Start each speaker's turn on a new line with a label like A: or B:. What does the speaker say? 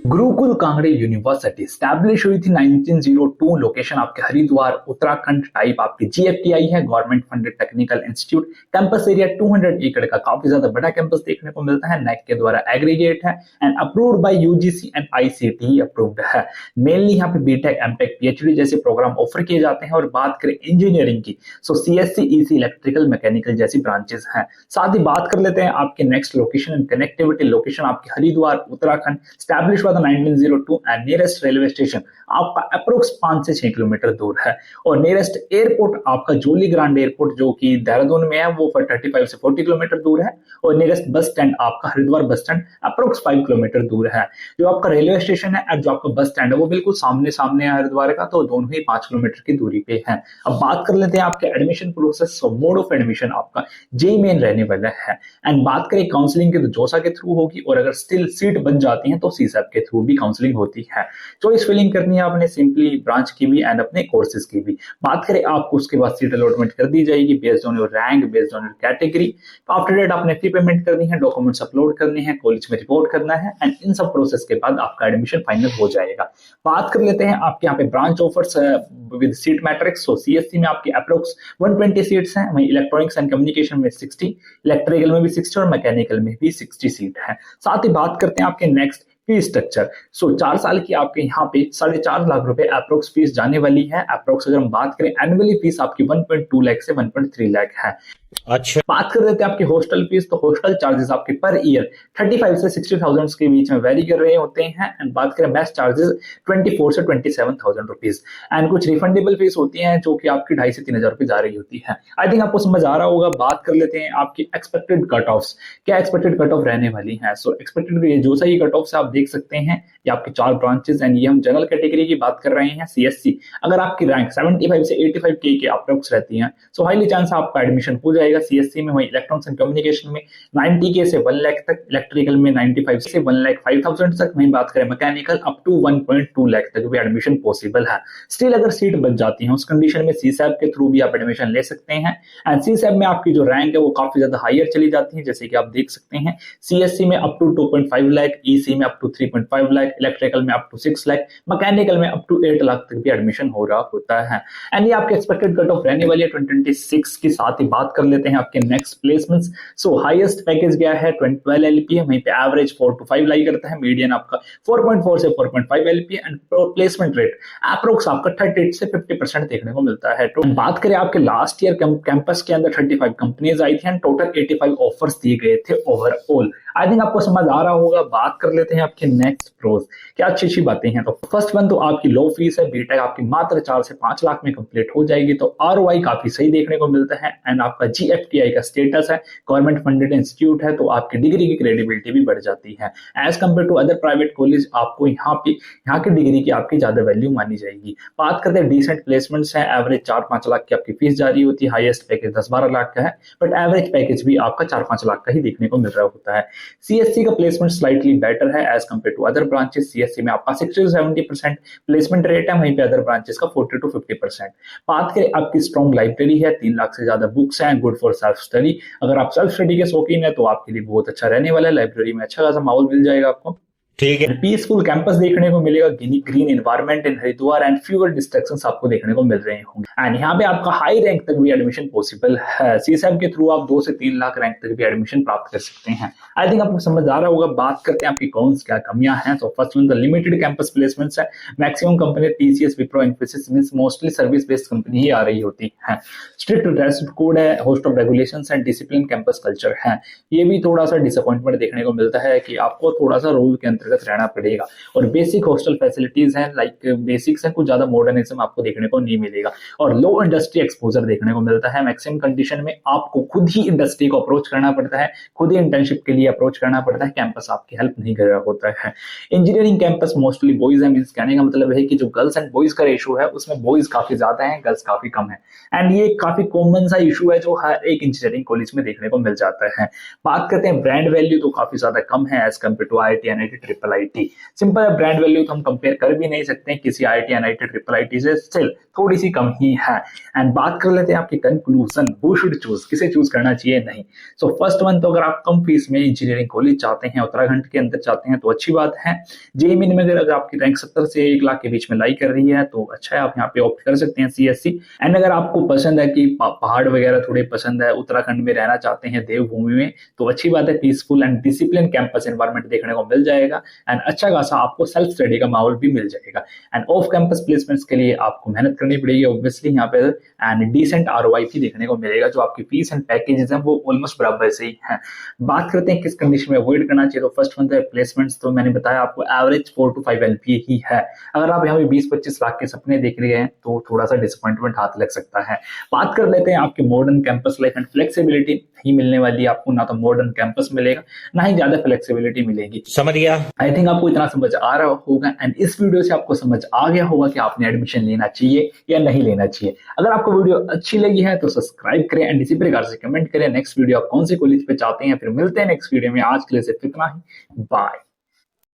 A: Gurukul कांगड़े university establish हुई थी 1902। Location आपके हरिद्वार उत्तराखंड। टाइप आपकी जीएफटीआई है, government funded technical institute. Campus area 200 एकड़ का काफी ज्यादा बड़ा कैंपस देखने को मिलता है। नेक के द्वारा एग्रीगेट है and approved by UGC and ICT approved है। मेनली यहाँ पे बीटेक एमटेक पीएचडी जैसे प्रोग्राम ऑफर किए जाते हैं। और बात करें इंजीनियरिंग की, so CSC EC electrical mechanical जैसी ब्रांचेस हैं। साथ ही बात कर लेते हैं आपके next location and connectivity. Location आपकी Haridwar Uttarakhand. Establish 1902 and nearest railway station आपका अप्रोक्स 5 से 6 किलोमीटर दूर है। और नियरेस्ट एयरपोर्ट आपका जोली ग्रांड एयरपोर्ट जो कि देहरादून में है वो 35 से 40 किलोमीटर दूर है। और नियरेस्ट बस स्टैंड आपका Haridwar bus stand approx 5 kilometre दूर है। जो आपका रेलवे स्टेशन है और जो आपका बस स्टैंड है वो बिल्कुल सामने सामने है हरिद्वार का, तो दोनों ही 5 किलोमीटर की दूरी पे है। अब बात कर लेते हैं आपके admission process. Mode of admission आपका जेईई मेन रहने वाला है। एंड बात करें काउंसलिंग की तो जोसा के थ्रू होगी, और अगर स्टिल सीट बन जाती है तो सीसैप के थ्रू भी काउंसलिंग होती है। चॉइस फिलिंग करनी है आपने सिंपली ब्रांच की भी एंड अपने कोर्सेज की भी। बात करें आपको उसके बाद सीट अलॉटमेंट कर दी जाएगी based on your rank, based on your category. After that आपने फी पेमेंट करनी है, डॉक्यूमेंट्स अपलोड करने हैं, कॉलेज में रिपोर्ट करना है एंड इन सब प्रोसेस के बाद आपका एडमिशन फाइनल हो जाएगा। बात कर लेते हैं आपके यहाँ पे branch offers with seat matrix. So CSC में आपकी अप्रोक्स 120 सीट्स हैं, वहीं इलेक्ट्रॉनिक्स एंड कम्युनिकेशन में 60, इलेक्ट्रिकल में भी 60 और मैकेनिकल में भी 60 सीट है। साथ ही बात करते हैं आपके नेक्स्ट फी स्ट्रक्चर। सो 4 साल की आपके यहाँ पे 4.5 लाख रुपए अप्रोक्स फीस जाने वाली है। अप्रोक्स अगर हम बात करें एनुअली फीस आपकी 1.2 लाख से 1.3 लाख है। अच्छा, बात कर लेते हैं आपकी हॉस्टल फीस। तो हॉस्टल चार्जेस आपके पर ईयर 35 से 60,000 के बीच में वेरी कर रहे होते हैं। एंड बात करें बेस्ट चार्जेस 24 से 27,000 रुपीज। एंड कुछ रिफंडेबल फीस होती हैं जो कि आपकी 2,500 से 3,000 रुपए जा रही होती है। आई थिंक आपको समझ आ रहा होगा। बात कर लेते हैं आपकी एक्सपेक्टेड कट ऑफ। क्या एक्सपेक्टेड कट ऑफ रहने वाली है? सो एक्सपेक्टेड जो सही कट ऑफ आप देख सकते हैं, ये आपके 4 ब्रांचेस एंड ये हम जनरल कैटेगरी की बात कर रहे हैं सीएससी। अगर आपकी रैंक 75 से 85 के अप्रोक्स रहती है सो हाईली चांस आपका एडमिशन हो जाएगा सीएससी में। वहीं इलेक्ट्रॉनिक्स एंड कम्युनिकेशन में 90 के से 1 लाख तक, इलेक्ट्रिकल में 95 से 1,05,000 तक। वहीं बात करें मैकेनिकल अप टू 1.2 लाख तक भी एडमिशन पॉसिबल है। स्टिल अगर सीट बच जाती है उस कंडीशन में सीसैप के थ्रू भी आप एडमिशन ले सकते हैं। एंड सीसैप में आपकी जो रैंक है वो काफी ज्यादा हायर चली जाती है, जैसे कि आप देख सकते हैं सीएससी में अप टू 2.5 लाख, ईसी में अप टू 3.5 लाख, इलेक्ट्रिकल में अप टू 6 लाख, मैकेनिकल में अप टू 8 लाख तक भी एडमिशन हो रहा होता है। एंड ये आपके एक्सपेक्टेड कट ऑफ रहने वाली है 2026 की। साथ ही बात कर लेते हैं आपके नेक्स्ट प्लेसमेंट्स। सो हाईएस्ट पैकेज गया है 12 एलपीए, वहीं पे एवरेज 4 to 5 लाई करता है, मीडियन आपका 4.4 से 4.5 LPA and placement rate approx आपका 38 से 50% देखने को मिलता है। तो बात करें आपके लास्ट ईयर कैंपस के अंदर 35 कंपनीज आई थी एंड टोटल 85 ऑफर्स दिए गए थे ओवरऑल। आई थिंक आपको समझ आ रहा होगा। बात कर लेते हैं आपके नेक्स्ट प्रोज, क्या अच्छी अच्छी बातें हैं। तो फर्स्ट वन तो आपकी लो फीस है, बीटेक आपकी मात्र 4 से 5 लाख में कंप्लीट हो जाएगी, तो आरओआई काफी सही देखने को मिलता है। एंड आपका जीएफटीआई का स्टेटस है, गवर्नमेंट फंडेड इंस्टीट्यूट है, तो आपकी डिग्री की क्रेडिबिलिटी भी बढ़ जाती है as compare to other private college. आपको यहाँ की डिग्री की आपकी ज्यादा वैल्यू मानी जाएगी। बात करते हैं डिसेंट प्लेसमेंट्स है, एवरेज 4-5 लाख की आपकी फीस जारी होती है, हाईएस्ट पैकेज 10-12 लाख का है, बट एवरेज पैकेज भी आपका 4-5 लाख का ही देखने को मिल रहा होता है। सीएससी का प्लेसमेंट स्लाइटली बेटर है as compare to other branches. CSC में आपका 60 to 70% प्लेसमेंट रेट है, वहीं पे अदर ब्रांचेस का 40 to 50%। बात करें आपकी स्ट्रॉन्ग लाइब्रेरी है, 3 लाख से ज्यादा बुक्स हैं, गुड फॉर सेल्फ स्टडी। अगर आप सेल्फ स्टडी के शौकीन है तो आपके लिए बहुत अच्छा रहने वाला है। लाइब्रेरी में अच्छा खासा माहौल मिल जाएगा आपको, ठीक है। पीसफुल कैंपस देखने को मिलेगा, green environment in Haridwar and fewer distractions आपको देखने को मिल रहे होंगे। एंड यहाँ पे आपका हाई रैंक तक भी एडमिशन पॉसिबल है। सीसैप के थ्रू आप 2 से 3 लाख रैंक तक भी एडमिशन प्राप्त कर सकते हैं। आई थिंक आपको समझ आ रहा होगा। बात करते हैं आपकी कौन क्या कमियां हैं। तो first one, limited campus placements है। Maximum company TCS, Wipro, Infosys means mostly service based company ही आ रही होती है। स्ट्रिक्ट ड्रेस कोड है, host of regulations and discipline campus culture है। ये भी थोड़ा सा डिसअपॉइंटमेंट देखने को मिलता है कि आपको थोड़ा सा रूल के अंतर्गत रहना पड़ेगा। और बेसिक हॉस्टल फैसिलिटीज हैं, लाइक बेसिक्स हैं, कुछ ज्यादा मॉडर्निज्म आपको देखने को नहीं मिलेगा। और लो इंडस्ट्री एक्सपोजर देखने को मिलता है। मैक्सिमम कंडीशन में आपको खुद ही इंडस्ट्री को अप्रोच करना पड़ता है, खुद ही इंटर्नशिप के लिए अप्रोच करना पड़ता है, कैंपस आपकी हेल्प नहीं कर रहा होता है। इंजीनियरिंग कैंपस मोस्टली बॉयज है, मींस कहने का मतलब है कि जो गर्ल्स एंड बॉयज का रेशियो है उसमें बॉयज काफी ज्यादा है, गर्ल्स काफी कम है। एंड ये काफी कॉमन सा इशू है जो हर एक इंजीनियरिंग कॉलेज में देखने को मिल जाता है। बात करते हैं ब्रांड वैल्यू, तो काफी ज्यादा कम है as compare to IIT, NIT, triple IT. Simple brand value तो हम कंपेयर कर भी नहीं सकते हैं किसी आईटी एनआईटी ट्रिपल आईटी से, स्टिल थोड़ी सी कम ही है। एंड बात कर लेते हैं आपके कंक्लूजन, हु शुड चूज, किसे चूज करना चाहिए नहीं। सो फर्स्ट वन, तो अगर आप कम फीस में इंजीनियरिंग कॉलेज चाहते हैं, उत्तराखंड के अंदर चाहते हैं तो अच्छी बात है। जेईई में अगर आपकी रैंक 70 से 1 लाख के बीच में लाई कर रही है तो अच्छा है, आप यहाँ पे ऑप्ट कर सकते हैं सीएससी। एंड अगर आपको पसंद है कि पहाड़ वगैरह थोड़े पसंद है, उत्तराखंड में रहना चाहते हैं देवभूमि में, तो अच्छी बात है, peaceful and discipline campus environment देखने को मिल जाएगा एंड अच्छा खासा आपको सेल्फ स्टडी का माहौल भी मिल जाएगा। एंड ऑफ कैंपस प्लेसमेंट्स के लिए आपको मेहनत करनी पड़ेगी ऑब्वियसली यहाँ पे, एंड डिसेंट आरओआई भी देखने को मिलेगा, जो आपकी फीस एंड पैकेजेस हैं वो ऑलमोस्ट बराबर से ही है। बात करते हैं किस कंडीशन में अवॉइड करना चाहिए, तो फर्स्ट वन है प्लेसमेंट्स, तो मैंने बताया आपको एवरेज 4 to 5 एलपीए ही है। अगर आप यहाँ पे 20-25 लाख के सपने देख रहे हैं तो थोड़ा सा डिसअपॉइंटमेंट हाथ लग सकता है। बात कर लेते हैं आपके modern campus life and flexibility नहीं मिलने वाली आपको, ना तो मॉडर्न कैंपस मिलेगा ना ही ज्यादा फ्लेक्सिबिलिटी मिलेगी।
B: समझ गया।
A: आई थिंक आपको इतना समझ आ रहा होगा एंड इस वीडियो से आपको समझ आ गया होगा कि आपने एडमिशन लेना चाहिए या नहीं लेना चाहिए। अगर आपको वीडियो अच्छी लगी है तो सब्सक्राइब करें एंड इसी प्रकार से कमेंट करें नेक्स्ट वीडियो आप कौन से कॉलेज पे चाहते हैं। फिर मिलते हैं नेक्स्ट वीडियो में, आज के लिए सिर्फ इतना ही, बाय।